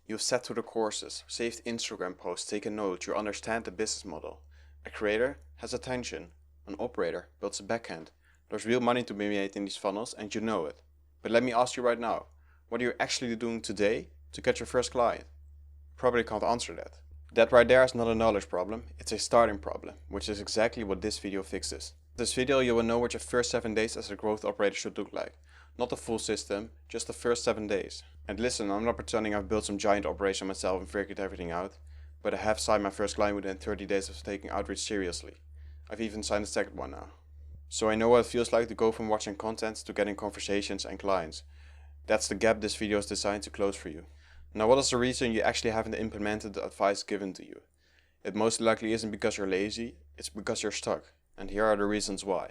You've sat through the courses, saved Instagram posts, taken notes, you understand the business model. A creator has attention. An operator builds a backend. There's real money to be made in these funnels and you know it. But let me ask you right now, what are you actually doing today to get your first client? You probably can't answer that. That right there is not a knowledge problem, it's a starting problem, which is exactly what this video fixes. In this video you will know what your first 7 days as a growth operator should look like. Not the full system, just the first 7 days. And listen, I'm not pretending I've built some giant operation myself and figured everything out, but I have signed my first client within 30 days of taking outreach seriously. I've even signed a second one now. So I know what it feels like to go from watching content to getting conversations and clients. That's the gap this video is designed to close for you. Now what is the reason you actually haven't implemented the advice given to you? It most likely isn't because you're lazy, it's because you're stuck. And here are the reasons why.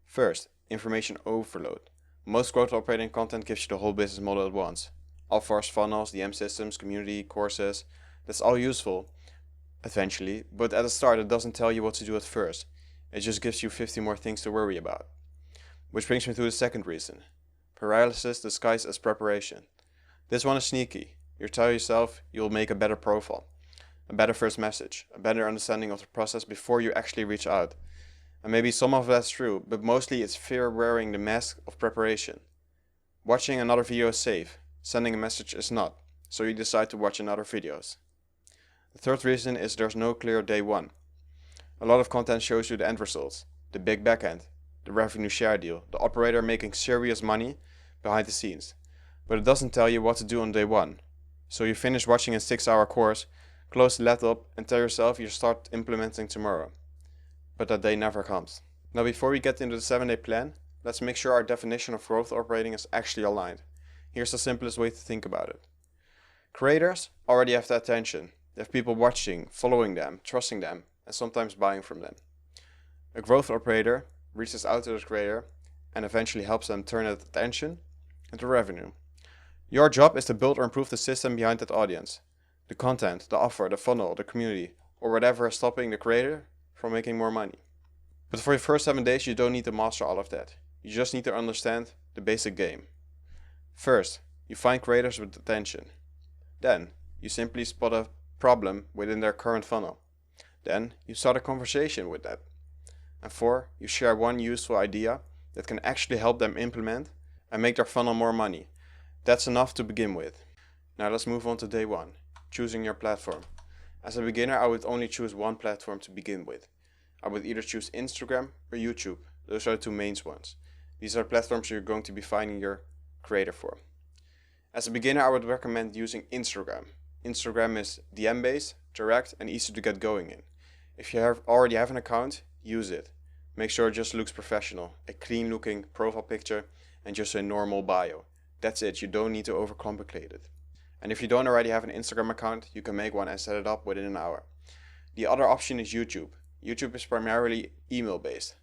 First, information overload. Most growth operating content gives you the whole business model at once. Offers, funnels, DM systems, community, courses, that's all useful eventually, but at the start it doesn't tell you what to do at first. It just gives you 50 more things to worry about. Which brings me to the second reason. Paralysis disguised as preparation. This one is sneaky. You tell yourself you'll make a better profile, a better first message, a better understanding of the process before you actually reach out. And maybe some of that's true, but mostly it's fear wearing the mask of preparation. Watching another video is safe, sending a message is not, so you decide to watch another videos. The third reason is there's no clear day one. A lot of content shows you the end results, the big backend, the revenue share deal, the operator making serious money behind the scenes. But it doesn't tell you what to do on day one. So you finish watching a 6-hour course, close the laptop and tell yourself you start implementing tomorrow. But that day never comes. Now before we get into the 7-day plan, let's make sure our definition of growth operating is actually aligned. Here's the simplest way to think about it. Creators already have the attention. They have people watching, following them, trusting them, and sometimes buying from them. A growth operator reaches out to the creator and eventually helps them turn that attention into revenue. Your job is to build or improve the system behind that audience. The content, the offer, the funnel, the community, or whatever is stopping the creator from making more money. But for your first 7 days you don't need to master all of that. You just need to understand the basic game. First, you find creators with attention. Then, you simply spot a problem within their current funnel. Then, you start a conversation with that. And 4, you share one useful idea that can actually help them implement and make their funnel more money. That's enough to begin with. Now let's move on to day 1, choosing your platform. As a beginner, I would only choose one platform to begin with. I would either choose Instagram or YouTube. Those are the two main ones. These are platforms you're going to be finding your creator for. As a beginner, I would recommend using Instagram. Instagram is DM based, direct and easy to get going in. If you already have an account, use it. Make sure it just looks professional, a clean looking profile picture and just a normal bio. That's it, you don't need to overcomplicate it. And if you don't already have an Instagram account, you can make one and set it up within an hour. The other option is YouTube. YouTube is primarily email based.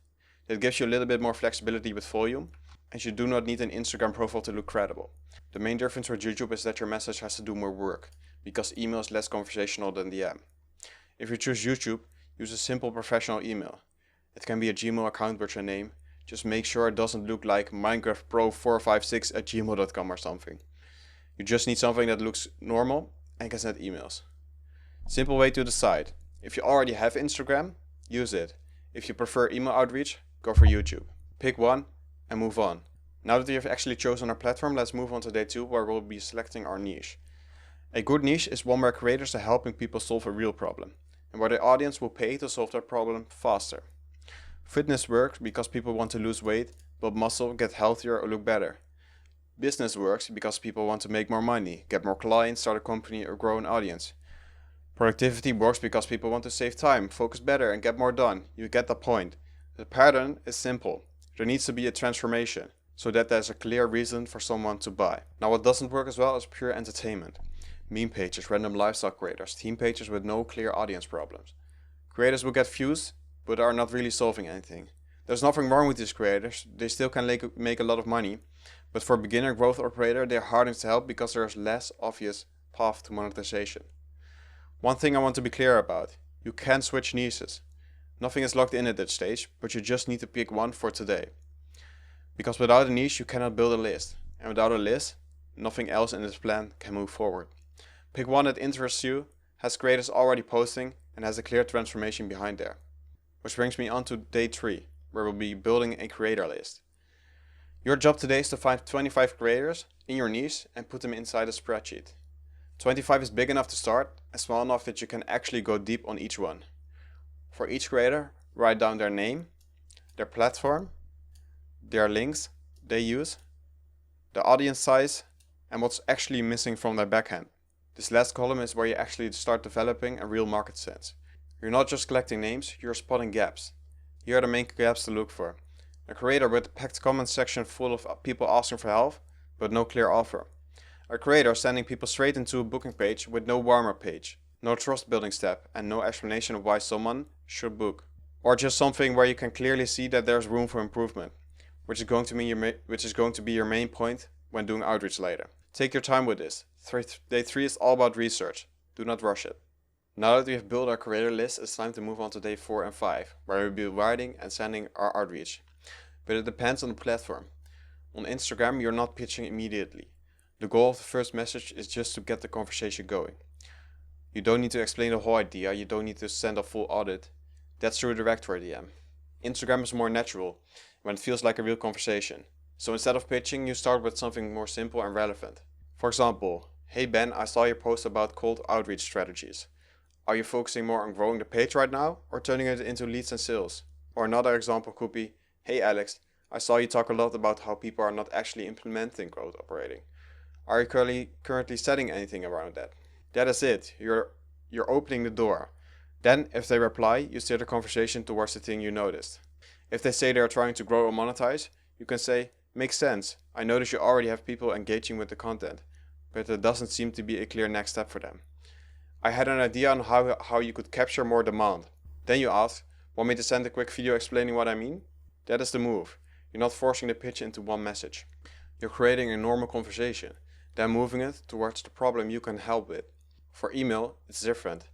That gives you a little bit more flexibility with volume, and you do not need an Instagram profile to look credible. The main difference with YouTube is that your message has to do more work, because email is less conversational than DM. If you choose YouTube, use a simple professional email. It can be a Gmail account with your name. Just make sure it doesn't look like minecraftpro456@gmail.com or something. You just need something that looks normal and can send emails. Simple way to decide. If you already have Instagram, use it. If you prefer email outreach, go for YouTube. Pick one and move on. Now that we have actually chosen our platform, let's move on to day 2 where we'll be selecting our niche. A good niche is one where creators are helping people solve a real problem and where the audience will pay to solve that problem faster. Fitness works because people want to lose weight, build muscle, get healthier or look better. Business works because people want to make more money, get more clients, start a company or grow an audience. Productivity works because people want to save time, focus better and get more done. You get the point. The pattern is simple. There needs to be a transformation so that there's a clear reason for someone to buy. Now what doesn't work as well is pure entertainment. Meme pages, random lifestyle creators, theme pages with no clear audience problems. Creators will get views, but are not really solving anything. There's nothing wrong with these creators, they still can make a lot of money, but for a beginner growth operator they're harder to help because there's less obvious path to monetization. One thing I want to be clear about, you can switch niches. Nothing is locked in at that stage, but you just need to pick one for today. Because without a niche you cannot build a list, and without a list, nothing else in this plan can move forward. Pick one that interests you, has creators already posting, and has a clear transformation behind there. Which brings me on to day 3, where we'll be building a creator list. Your job today is to find 25 creators in your niche and put them inside a spreadsheet. 25 is big enough to start and small enough that you can actually go deep on each one. For each creator, write down their name, their platform, their links they use, the audience size, and what's actually missing from their backhand. This last column is where you actually start developing a real market sense. You're not just collecting names, you're spotting gaps. Here are the main gaps to look for. A creator with a packed comment section full of people asking for help, but no clear offer. A creator sending people straight into a booking page with no warm-up page, no trust building step, and no explanation of why someone should book. Or just something where you can clearly see that there's room for improvement, which is going to be your main point when doing outreach later. Take your time with this. Day 3 is all about research. Do not rush it. Now that we have built our creator list, it's time to move on to day 4 and 5, where we'll be writing and sending our outreach. But it depends on the platform. On Instagram, you're not pitching immediately. The goal of the first message is just to get the conversation going. You don't need to explain the whole idea, you don't need to send a full audit. That's through a direct or DM. Instagram is more natural, when it feels like a real conversation. So instead of pitching, you start with something more simple and relevant. For example, hey Ben, I saw your post about cold outreach strategies. Are you focusing more on growing the page right now or turning it into leads and sales? Or another example could be, hey Alex, I saw you talk a lot about how people are not actually implementing growth operating. Are you currently setting anything around that? That is it, you're opening the door. Then, if they reply, you steer the conversation towards the thing you noticed. If they say they are trying to grow or monetize, you can say, makes sense, I notice you already have people engaging with the content, but there doesn't seem to be a clear next step for them. I had an idea on how you could capture more demand. Then you ask, want me to send a quick video explaining what I mean? That is the move. You're not forcing the pitch into one message. You're creating a normal conversation, then moving it towards the problem you can help with. For email, it's different.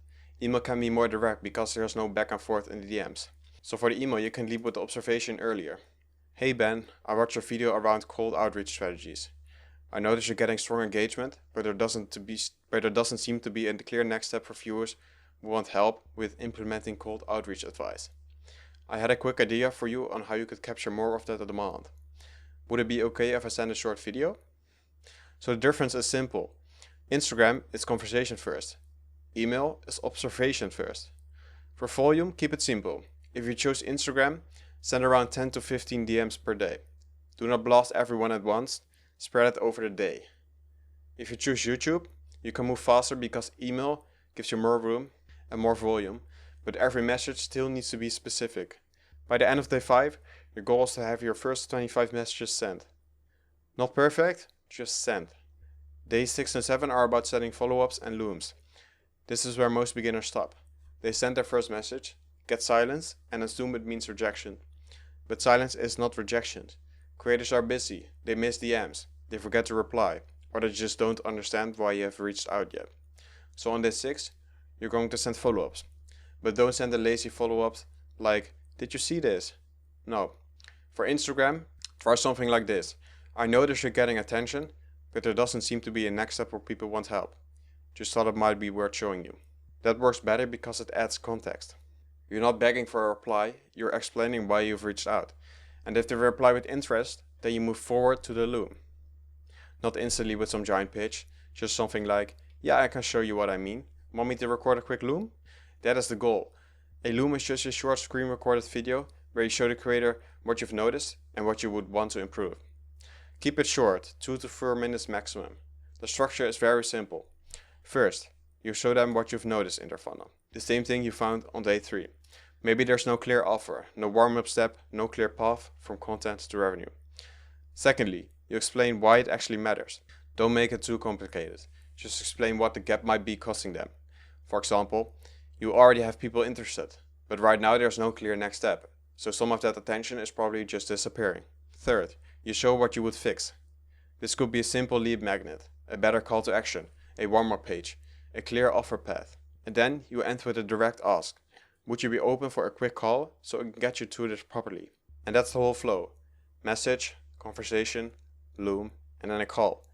Email can be more direct because there's no back and forth in the DMs. So for the email, you can lead with the observation earlier. Hey Ben, I watched your video around cold outreach strategies. I noticed you're getting strong engagement, but there doesn't seem to be a clear next step for viewers who want help with implementing cold outreach advice. I had a quick idea for you on how you could capture more of that demand. Would it be okay if I send a short video? So the difference is simple. Instagram is conversation first. Email is observation first. For volume, keep it simple. If you choose Instagram, send around 10 to 15 DMs per day. Do not blast everyone at once, spread it over the day. If you choose YouTube, you can move faster because email gives you more room and more volume, but every message still needs to be specific. By the end of day 5, your goal is to have your first 25 messages sent. Not perfect, just sent. Days 6 and 7 are about setting follow-ups and looms. This is where most beginners stop. They send their first message, get silence, and assume it means rejection. But silence is not rejection. Creators are busy, they miss DMs, they forget to reply, or they just don't understand why you have reached out yet. So on day 6, you're going to send follow-ups. But don't send the lazy follow-ups like, did you see this? No. For Instagram, try something like this. I notice you're getting attention, but there doesn't seem to be a next step where people want help. Just thought it might be worth showing you. That works better because it adds context. You're not begging for a reply, you're explaining why you've reached out. And if they reply with interest, then you move forward to the loom. Not instantly with some giant pitch, just something like, yeah, I can show you what I mean. Want me to record a quick loom? That is the goal. A loom is just a short screen recorded video where you show the creator what you've noticed and what you would want to improve. Keep it short, 2 to 4 minutes maximum. The structure is very simple. First, you show them what you've noticed in their funnel. The same thing you found on day 3. Maybe there's no clear offer, no warm-up step, no clear path from content to revenue. Secondly, you explain why it actually matters. Don't make it too complicated. Just explain what the gap might be costing them. For example, you already have people interested, but right now there's no clear next step, so some of that attention is probably just disappearing. Third, you show what you would fix. This could be a simple lead magnet, a better call to action, a warm-up page, a clear offer path. And then you end with a direct ask. Would you be open for a quick call so it can get you to this properly? And that's the whole flow. Message, conversation, loom, and then a call.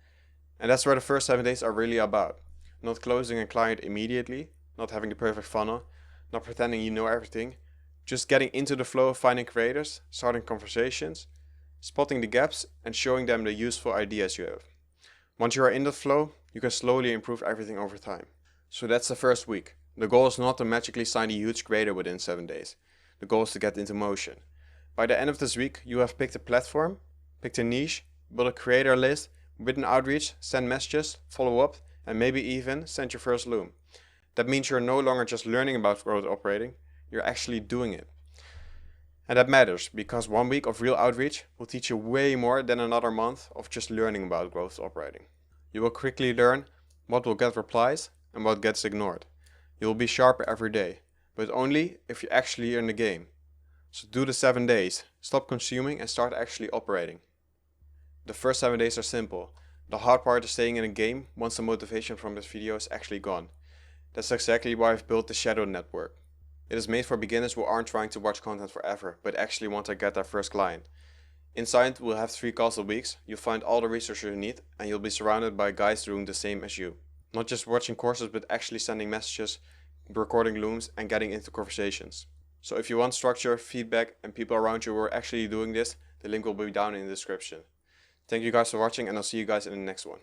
And that's where the first 7 days are really about. not closing a client immediately, not having the perfect funnel, not pretending you know everything, just getting into the flow of finding creators, starting conversations, spotting the gaps and showing them the useful ideas you have. Once you are in that flow, you can slowly improve everything over time. So that's the first week. The goal is not to magically sign a huge creator within 7 days. The goal is to get into motion. By the end of this week, you have picked a platform, picked a niche, built a creator list, written outreach, send messages, follow up, and maybe even send your first loom. That means you're no longer just learning about growth operating, you're actually doing it. And that matters because 1 week of real outreach will teach you way more than another month of just learning about growth operating. You will quickly learn what will get replies and what gets ignored. You will be sharper every day, but only if you actually are in the game. So do the 7 days, stop consuming and start actually operating. The first 7 days are simple. The hard part is staying in a game once the motivation from this video is actually gone. That's exactly why I've built the Shadow Network. It is made for beginners who aren't trying to watch content forever, but actually want to get their first client. Inside, we'll have 3 calls a week, you'll find all the resources you need, and you'll be surrounded by guys doing the same as you. Not just watching courses, but actually sending messages, recording looms, and getting into conversations. So if you want structure, feedback, and people around you who are actually doing this, the link will be down in the description. Thank you guys for watching, and I'll see you guys in the next one.